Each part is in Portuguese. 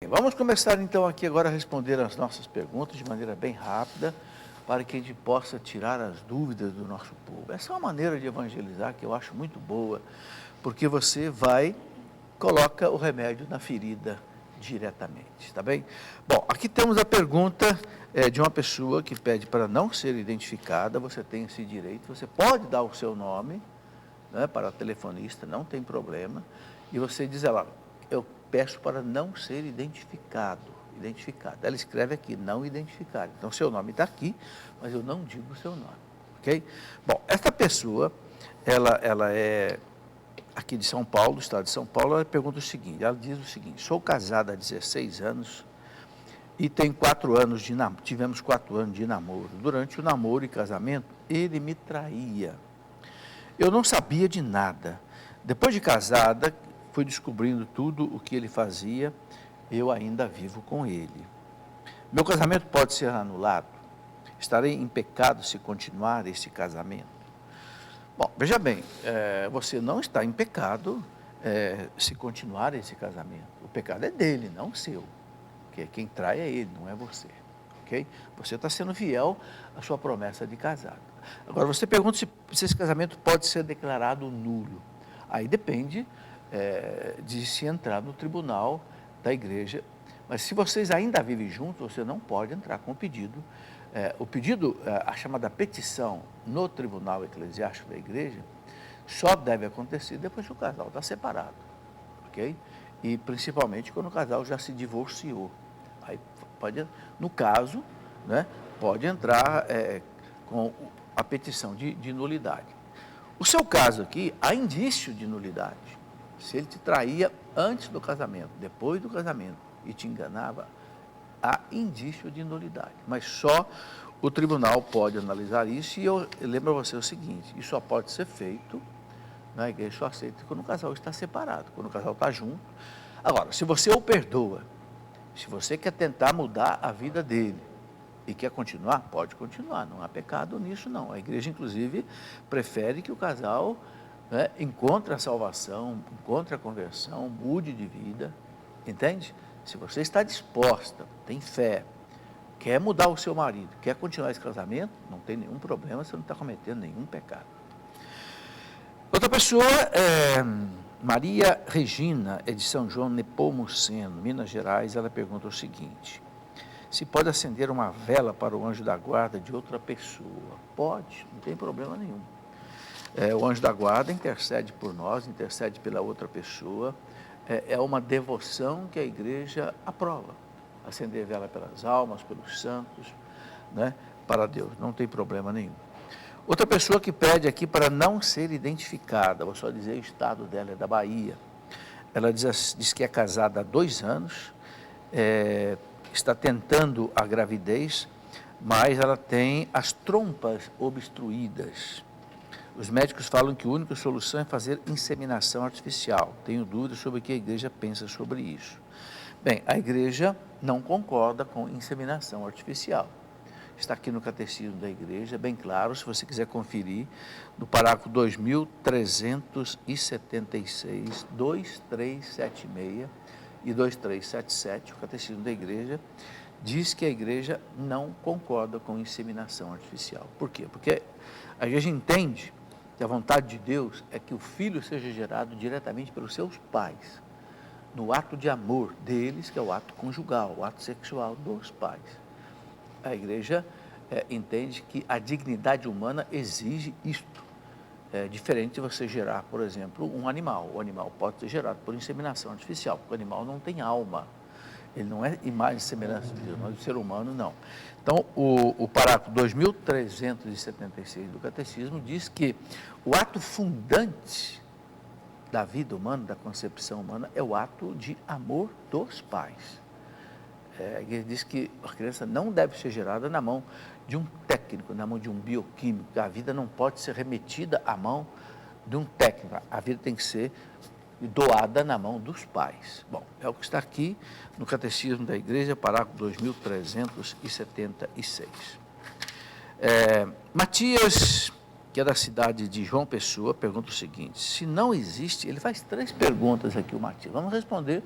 vamos começar então aqui agora a responder as nossas perguntas de maneira bem rápida, para que a gente possa tirar as dúvidas do nosso povo. Essa é uma maneira de evangelizar que eu acho muito boa, porque você coloca o remédio na ferida diretamente, tá bem? Bom, aqui temos a pergunta de uma pessoa que pede para não ser identificada. Você tem esse direito, você pode dar o seu nome, né, para a telefonista, não tem problema, e você diz a ela: eu peço para não ser identificado. Ela escreve aqui, não identificado. Então, seu nome está aqui, mas eu não digo o seu nome, ok? Bom, essa pessoa, ela é aqui de São Paulo, estado de São Paulo. Ela pergunta o seguinte, ela diz o seguinte: sou casada há 16 anos e tem 4 anos tivemos 4 anos de namoro. Durante o namoro e casamento, ele me traía. Eu não sabia de nada. Depois de casada, fui descobrindo tudo o que ele fazia. Eu ainda vivo com ele. Meu casamento pode ser anulado? Estarei em pecado se continuar esse casamento? Bom, veja bem, você não está em pecado se continuar esse casamento. O pecado é dele, não seu. Porque quem trai é ele, não é você. Ok? Você está sendo fiel à sua promessa de casado. Agora, você pergunta se esse casamento pode ser declarado nulo. Aí depende de se entrar no tribunal da igreja. Mas se vocês ainda vivem juntos, você não pode entrar com o pedido. O pedido, a chamada petição no tribunal eclesiástico da igreja, só deve acontecer depois que o casal está separado, ok? E principalmente quando o casal já se divorciou. Aí pode, no caso, né, pode entrar com a petição de nulidade. O seu caso aqui, há indício de nulidade. Se ele te traía antes do casamento, depois do casamento, e te enganava, há indício de nulidade. Mas só o tribunal pode analisar isso. E eu lembro a você o seguinte: isso só pode ser feito, né, a igreja só aceita quando o casal está separado, quando o casal está junto. Agora, se você o perdoa, se você quer tentar mudar a vida dele e quer continuar, pode continuar, não há pecado nisso não. A igreja, inclusive, prefere que o casal, né, encontre a salvação, encontre a conversão, mude de vida, entende? Se você está disposta, tem fé, quer mudar o seu marido, quer continuar esse casamento, não tem nenhum problema, você não está cometendo nenhum pecado. Outra pessoa Maria Regina, é de São João Nepomuceno, Minas Gerais. Ela pergunta o seguinte: se pode acender uma vela para o anjo da guarda de outra pessoa? Pode, não tem problema nenhum. O anjo da guarda intercede por nós, intercede pela outra pessoa. É uma devoção que a igreja aprova. Acender vela pelas almas, pelos santos, né, para Deus, não tem problema nenhum. Outra pessoa que pede aqui para não ser identificada, vou só dizer o estado dela, é da Bahia. Ela diz que é casada há 2 anos, está tentando a gravidez, mas ela tem as trompas obstruídas. Os médicos falam que a única solução é fazer inseminação artificial. Tenho dúvidas sobre o que a igreja pensa sobre isso. Bem, a igreja não concorda com inseminação artificial. Está aqui no Catecismo da Igreja, bem claro, se você quiser conferir, no parágrafo 2376, 2376 e 2377, o Catecismo da Igreja diz que a igreja não concorda com inseminação artificial. Por quê? Porque a igreja entende que a vontade de Deus é que o filho seja gerado diretamente pelos seus pais, no ato de amor deles, que é o ato conjugal, o ato sexual dos pais. A igreja entende que a dignidade humana exige isto. É diferente de você gerar, por exemplo, um animal. O animal pode ser gerado por inseminação artificial, porque o animal não tem alma. Ele não é imagem e semelhança de Deus, mas o ser humano não. Então, o parágrafo 2376 do Catecismo diz que o ato fundante da vida humana, da concepção humana, é o ato de amor dos pais. A igreja diz que a criança não deve ser gerada na mão de um técnico, na mão de um bioquímico. A vida não pode ser remetida à mão de um técnico. A vida tem que ser doada na mão dos pais. Bom, é o que está aqui no Catecismo da Igreja, parágrafo 2376. Matias, que é da cidade de João Pessoa, pergunta o seguinte: se não existe, ele faz 3 perguntas aqui, o Matias, vamos responder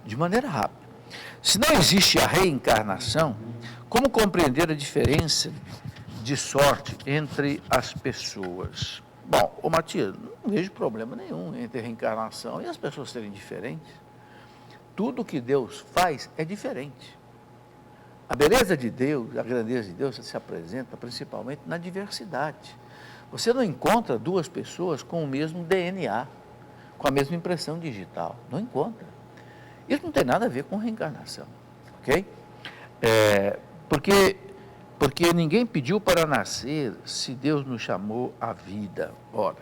de maneira rápida. Se não existe a reencarnação, como compreender a diferença de sorte entre as pessoas? Bom, ô Matias, não vejo problema nenhum entre a reencarnação e as pessoas serem diferentes. Tudo que Deus faz é diferente. A beleza de Deus, a grandeza de Deus se apresenta principalmente na diversidade. Você não encontra duas pessoas com o mesmo DNA, com a mesma impressão digital. Não encontra. Isso não tem nada a ver com reencarnação, ok? Porque ninguém pediu para nascer se Deus nos chamou à vida. Ora,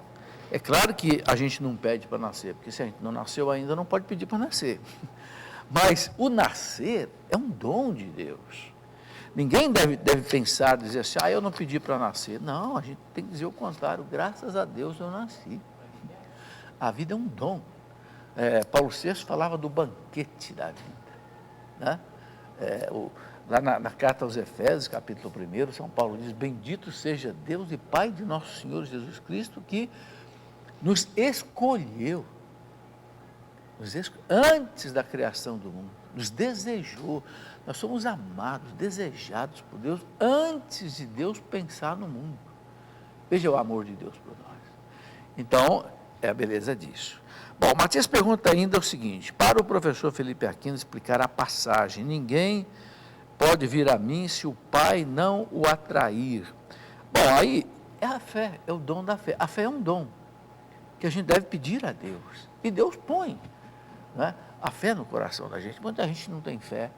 é claro que a gente não pede para nascer, porque se a gente não nasceu ainda, não pode pedir para nascer. Mas o nascer é um dom de Deus. Ninguém deve pensar, dizer assim, eu não pedi para nascer. Não, a gente tem que dizer o contrário, graças a Deus eu nasci. A vida é um dom. Paulo VI falava do banquete da vida. Né? Lá na carta aos Efésios, capítulo 1, São Paulo diz, bendito seja Deus e Pai de nosso Senhor Jesus Cristo, que nos escolheu antes da criação do mundo, nos desejou. Nós somos amados, desejados por Deus, antes de Deus pensar no mundo. Veja o amor de Deus por nós. Então, é a beleza disso. Bom, Matias pergunta ainda o seguinte, para o professor Felipe Aquino explicar a passagem, ninguém pode vir a mim se o Pai não o atrair. Bom, aí é a fé, é o dom da fé. A fé é um dom que a gente deve pedir a Deus. E Deus põe, né, a fé no coração da gente. Muita gente não tem fé,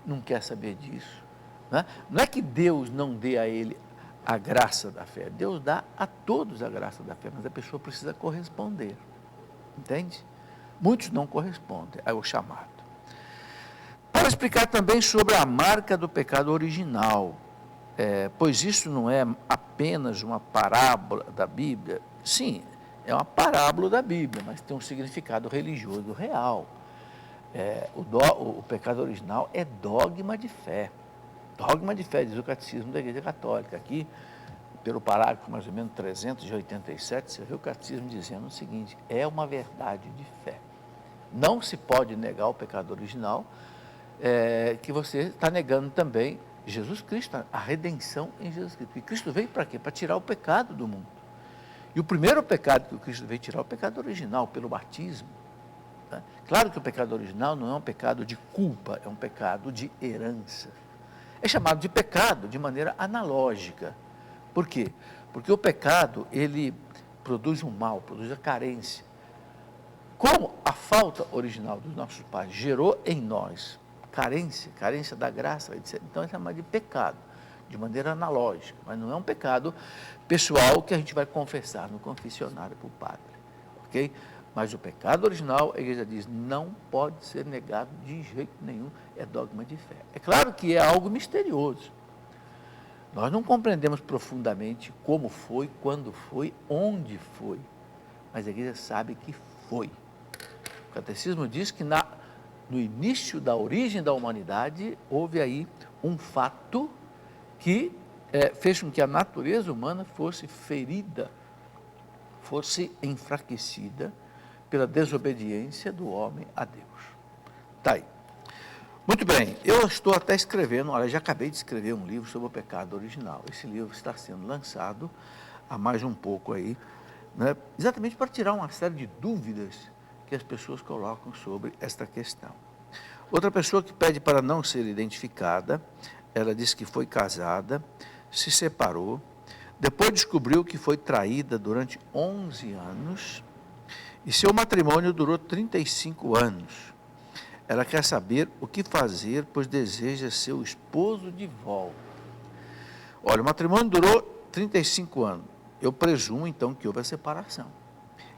não quer saber disso. Né? Não é que Deus não dê a ele a graça da fé. Deus dá a todos a graça da fé, mas a pessoa precisa corresponder. Entende? Muitos não correspondem ao chamado. Para explicar também sobre a marca do pecado original, pois isso não é apenas uma parábola da Bíblia. Sim, é uma parábola da Bíblia, mas tem um significado religioso real. O pecado original é dogma de fé. Dogma de fé, diz o Catecismo da Igreja Católica. Aqui, pelo parágrafo mais ou menos 387, você vê o Catecismo dizendo o seguinte, é uma verdade de fé. Não se pode negar o pecado original, que você está negando também Jesus Cristo, a redenção em Jesus Cristo. E Cristo veio para quê? Para tirar o pecado do mundo. E o primeiro pecado que o Cristo veio tirar é o pecado original, pelo batismo. Né? Claro que o pecado original não é um pecado de culpa, é um pecado de herança. É chamado de pecado de maneira analógica. Por quê? Porque o pecado, ele produz um mal, produz a carência. Como a falta original dos nossos pais gerou em nós carência da graça, etc. Então é chamado de pecado, de maneira analógica, mas não é um pecado pessoal que a gente vai confessar no confessionário para o padre, ok? Mas o pecado original, a igreja diz, não pode ser negado de jeito nenhum, é dogma de fé. É claro que é algo misterioso. Nós não compreendemos profundamente como foi, quando foi, onde foi, mas a igreja sabe que foi. O catecismo diz que no início da origem da humanidade, houve aí um fato que fez com que a natureza humana fosse ferida, fosse enfraquecida pela desobediência do homem a Deus. Está aí. Muito bem, eu estou até escrevendo, olha, já acabei de escrever um livro sobre o pecado original. Esse livro está sendo lançado há mais um pouco aí, né, exatamente para tirar uma série de dúvidas que as pessoas colocam sobre esta questão. Outra pessoa que pede para não ser identificada, ela diz que foi casada, se separou, depois descobriu que foi traída durante 11 anos e seu matrimônio durou 35 anos. Ela quer saber o que fazer, pois deseja seu esposo de volta. Olha, o matrimônio durou 35 anos. Eu presumo, então, que houve a separação.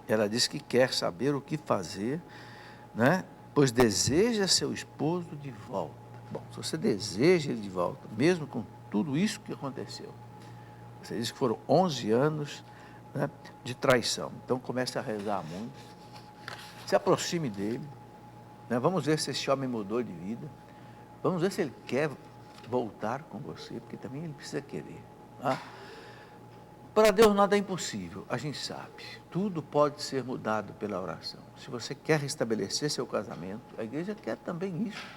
Ela diz que quer saber o que fazer, né? Pois deseja seu esposo de volta. Bom, se você deseja ele de volta, mesmo com tudo isso que aconteceu, você diz que foram 11 anos, né, de traição. Então, comece a rezar muito, se aproxime dele, né? Vamos ver se esse homem mudou de vida, vamos ver se ele quer voltar com você, porque também ele precisa querer. Tá? Para Deus nada é impossível, a gente sabe. Tudo pode ser mudado pela oração. Se você quer restabelecer seu casamento, a igreja quer também isso.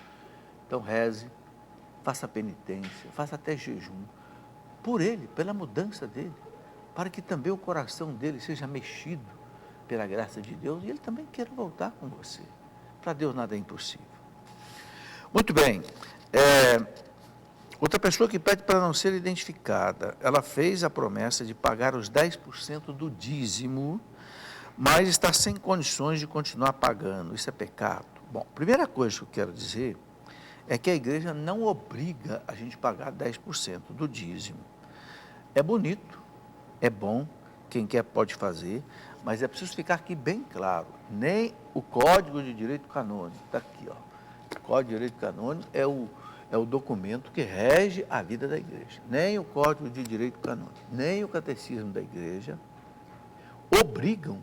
Então reze, faça penitência, faça até jejum, por ele, pela mudança dele, para que também o coração dele seja mexido pela graça de Deus e ele também queira voltar com você. Para Deus nada é impossível. Muito bem. Outra pessoa que pede para não ser identificada, ela fez a promessa de pagar os 10% do dízimo, mas está sem condições de continuar pagando. Isso é pecado. Bom, primeira coisa que eu quero dizer é que a igreja não obriga a gente a pagar 10% do dízimo. É bonito, é bom, quem quer pode fazer, mas é preciso ficar aqui bem claro, nem o Código de Direito Canônico, está aqui, ó. O Código de Direito Canônico é o documento que rege a vida da igreja. Nem o Código de Direito Canônico, nem o Catecismo da igreja obrigam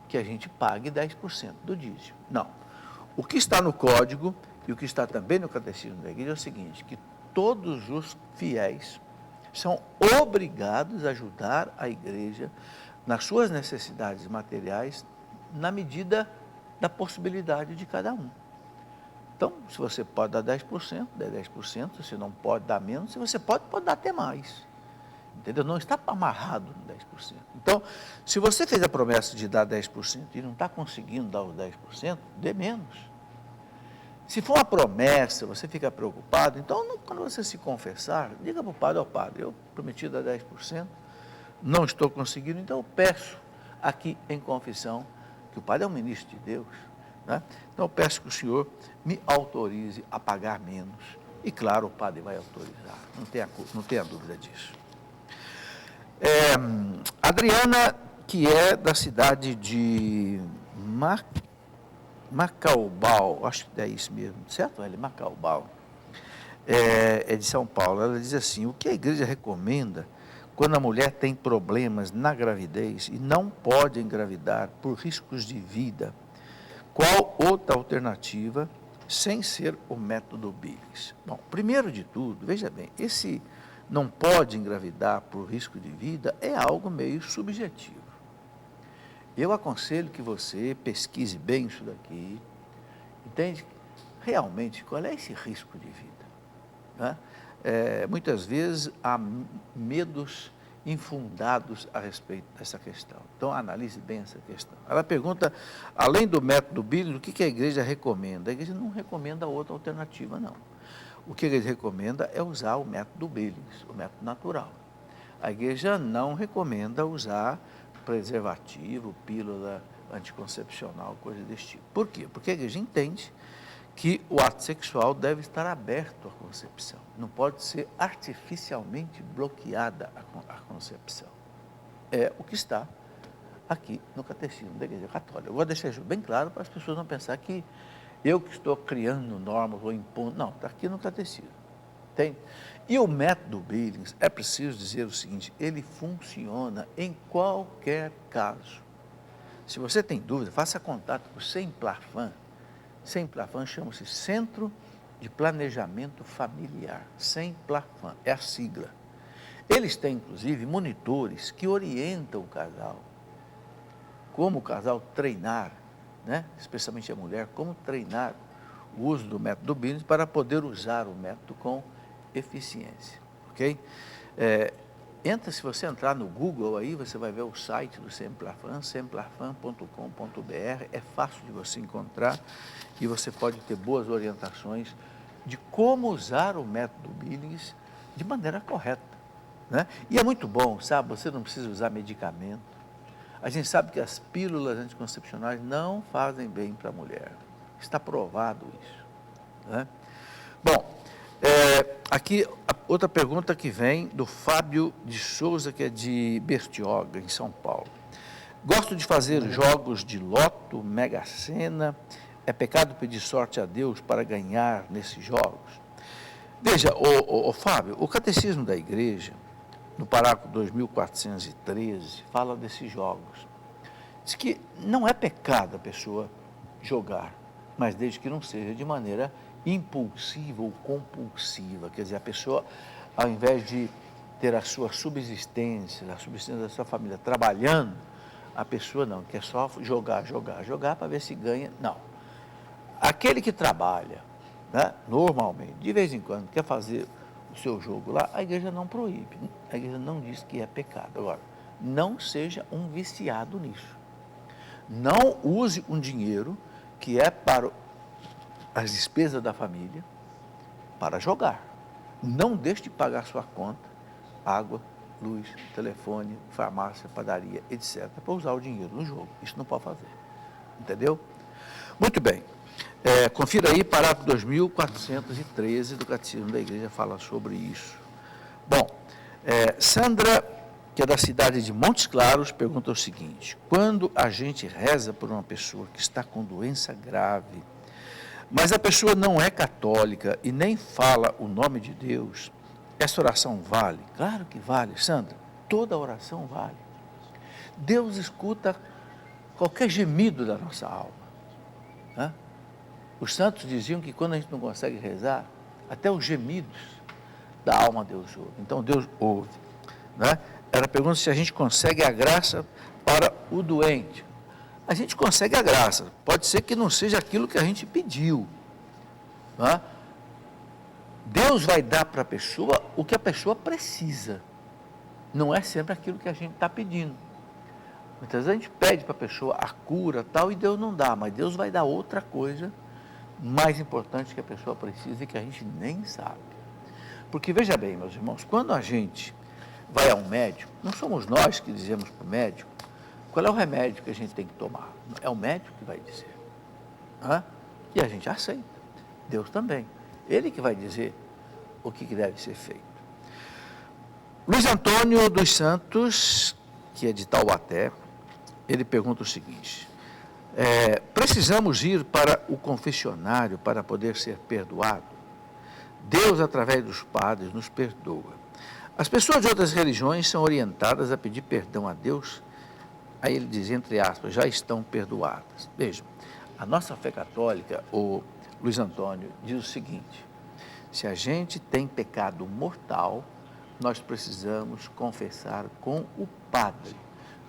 que a gente pague 10% do dízimo. Não. O que está no Código e o que está também no Catecismo da igreja é o seguinte, que todos os fiéis são obrigados a ajudar a igreja nas suas necessidades materiais na medida da possibilidade de cada um. Então, se você pode dar 10%, dê 10%, se não pode dar menos, se você pode dar até mais. Entendeu? Não está amarrado no 10%. Então, se você fez a promessa de dar 10% e não está conseguindo dar os 10%, dê menos. Se for uma promessa, você fica preocupado, então, quando você se confessar, diga para o padre, ó padre, eu prometi dar 10%, não estou conseguindo, então eu peço aqui em confissão, que o padre é um ministro de Deus, né? Então eu peço que o senhor me autorize a pagar menos. E claro, o padre vai autorizar, não tenha dúvida disso. Adriana, que é da cidade de Macaubal, acho que é isso mesmo, certo? Ela é Macaubal, é de São Paulo. Ela diz assim, o que a igreja recomenda quando a mulher tem problemas na gravidez e não pode engravidar por riscos de vida? Qual outra alternativa sem ser o método Billings? Bom, primeiro de tudo, veja bem, esse não pode engravidar por risco de vida é algo meio subjetivo. Eu aconselho que você pesquise bem isso daqui, entende? Realmente, qual é esse risco de vida? Né? Muitas vezes há medos infundados a respeito dessa questão. Então, analise bem essa questão. Ela pergunta, além do método Billings, o que a igreja recomenda? A igreja não recomenda outra alternativa, não. O que a igreja recomenda é usar o método Billings, o método natural. A igreja não recomenda usar preservativo, pílula anticoncepcional, coisa desse tipo. Por quê? Porque a igreja entende que o ato sexual deve estar aberto à concepção. Não pode ser artificialmente bloqueada a concepção. É o que está aqui no Catecismo da Igreja Católica. Eu vou deixar isso bem claro para as pessoas não pensar que eu que estou criando normas ou impondo. Não, está aqui no Catecismo. Tem. E o método Billings, é preciso dizer o seguinte, ele funciona em qualquer caso. Se você tem dúvida, faça contato com o Semplafan. Semplafan chama-se Centro de Planejamento Familiar. Semplafan, é a sigla. Eles têm, inclusive, monitores que orientam o casal, como o casal treinar, né? Especialmente a mulher, como treinar o uso do método Billings para poder usar o método com eficiência, ok? Se você entrar no Google aí, você vai ver o site do Semplafan, semplafan.com.br, é fácil de você encontrar e você pode ter boas orientações de como usar o método Billings de maneira correta, né? E é muito bom, sabe, você não precisa usar medicamento. A gente sabe que as pílulas anticoncepcionais não fazem bem para a mulher, está provado isso, né? Bom, aqui outra pergunta que vem do Fábio de Souza, que é de Bertioga, em São Paulo. Gosto de fazer jogos de loto, Mega Sena. É pecado pedir sorte a Deus para ganhar nesses jogos? Veja, Fábio, o Catecismo da Igreja, no parágrafo 2413, fala desses jogos. Diz que não é pecado a pessoa jogar, mas desde que não seja de maneira impulsiva ou compulsiva, quer dizer, a pessoa, ao invés de ter a sua subsistência, a subsistência da sua família trabalhando, a pessoa não, quer só jogar para ver se ganha, não. Aquele que trabalha né? Normalmente, de vez em quando, quer fazer o seu jogo lá, a igreja não proíbe, a igreja não diz que é pecado. Agora, não seja um viciado nisso. Não use um dinheiro que é para as despesas da família para jogar. Não deixe de pagar sua conta, água, luz, telefone, farmácia, padaria, etc., para usar o dinheiro no jogo. Isso não pode fazer. Entendeu? Muito bem. Confira aí, parágrafo 2413 do Catecismo da Igreja fala sobre isso. Bom, Sandra, que é da cidade de Montes Claros, pergunta o seguinte: quando a gente reza por uma pessoa que está com doença grave, mas a pessoa não é católica e nem fala o nome de Deus, essa oração vale? Claro que vale, Sandra. Toda oração vale. Deus escuta qualquer gemido da nossa alma. Né? Os santos diziam que quando a gente não consegue rezar, até os gemidos da alma Deus ouve. Então Deus ouve. Né? Ela pergunta se a gente consegue a graça para o doente. A gente consegue a graça. Pode ser que não seja aquilo que a gente pediu. Né? Deus vai dar para a pessoa o que a pessoa precisa. Não é sempre aquilo que a gente está pedindo. Muitas vezes a gente pede para a pessoa a cura tal e Deus não dá, mas Deus vai dar outra coisa mais importante que a pessoa precisa e que a gente nem sabe. Porque veja bem, meus irmãos, quando a gente vai a um médico, não somos nós que dizemos para o médico qual é o remédio que a gente tem que tomar. É o médico que vai dizer. E a gente aceita. Deus também. Ele que vai dizer o que deve ser feito. Luiz Antônio dos Santos, que é de Taubaté, ele pergunta o seguinte: precisamos ir para o confessionário para poder ser perdoado? Deus, através dos padres, nos perdoa. As pessoas de outras religiões são orientadas a pedir perdão a Deus. Aí ele diz, entre aspas, já estão perdoadas. Veja, a nossa fé católica, o Luiz Antônio, diz o seguinte: se a gente tem pecado mortal, nós precisamos confessar com o padre.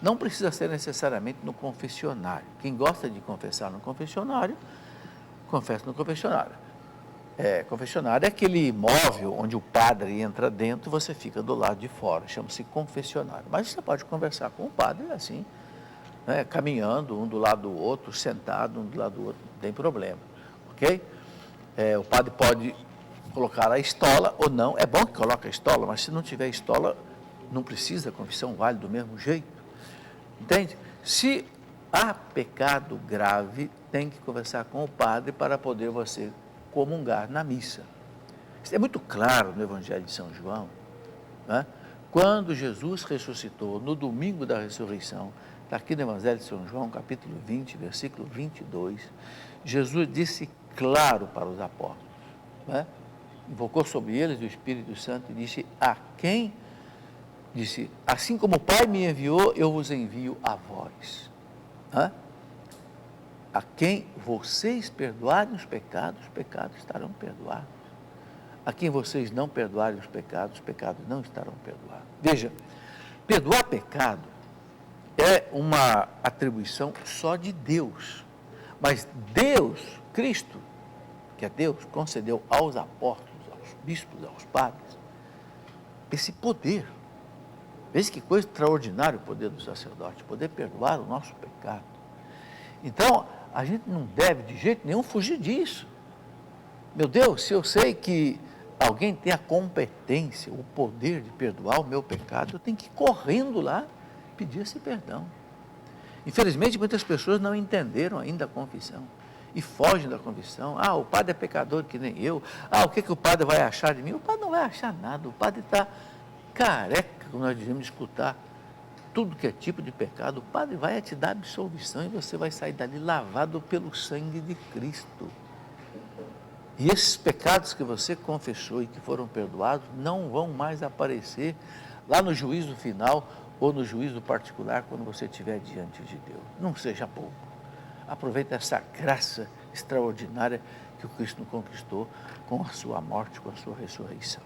Não precisa ser necessariamente no confessionário. Quem gosta de confessar no confessionário, confessa no confessionário. Confessionário é aquele imóvel onde o padre entra dentro e você fica do lado de fora, chama-se confessionário. Mas você pode conversar com o padre assim, né, caminhando um do lado do outro, sentado um do lado do outro, não tem problema, ok? O padre pode colocar a estola ou não, é bom que coloque a estola, mas se não tiver estola, não precisa, a confissão vale do mesmo jeito, entende? Se há pecado grave, tem que conversar com o padre para poder você comungar na missa. Isso é muito claro no Evangelho de São João, né? Quando Jesus ressuscitou, no domingo da ressurreição, está aqui no Evangelho de São João, capítulo 20, versículo 22, Jesus disse claro para os apóstolos, né? Invocou sobre eles o Espírito Santo e disse, disse, assim como o Pai me enviou, eu vos envio a vós. A quem vocês perdoarem os pecados estarão perdoados. A quem vocês não perdoarem os pecados não estarão perdoados. Veja, perdoar pecado é uma atribuição só de Deus. Mas Deus, Cristo, que é Deus, concedeu aos apóstolos, aos bispos, aos padres, esse poder. Veja que coisa extraordinária o poder do sacerdote, poder perdoar o nosso pecado. Então, a gente não deve de jeito nenhum fugir disso. Meu Deus, se eu sei que alguém tem a competência, o poder de perdoar o meu pecado, eu tenho que ir correndo lá pedir esse perdão. Infelizmente, muitas pessoas não entenderam ainda a confissão e fogem da confissão. O padre é pecador que nem eu. O que o padre vai achar de mim? O padre não vai achar nada. O padre está careca, como nós dizemos, de escutar tudo que é tipo de pecado. O padre vai te dar absolvição e você vai sair dali lavado pelo sangue de Cristo. E esses pecados que você confessou e que foram perdoados não vão mais aparecer lá no juízo final ou no juízo particular quando você estiver diante de Deus. Não seja bobo. Aproveita essa graça extraordinária que o Cristo conquistou com a sua morte, com a sua ressurreição.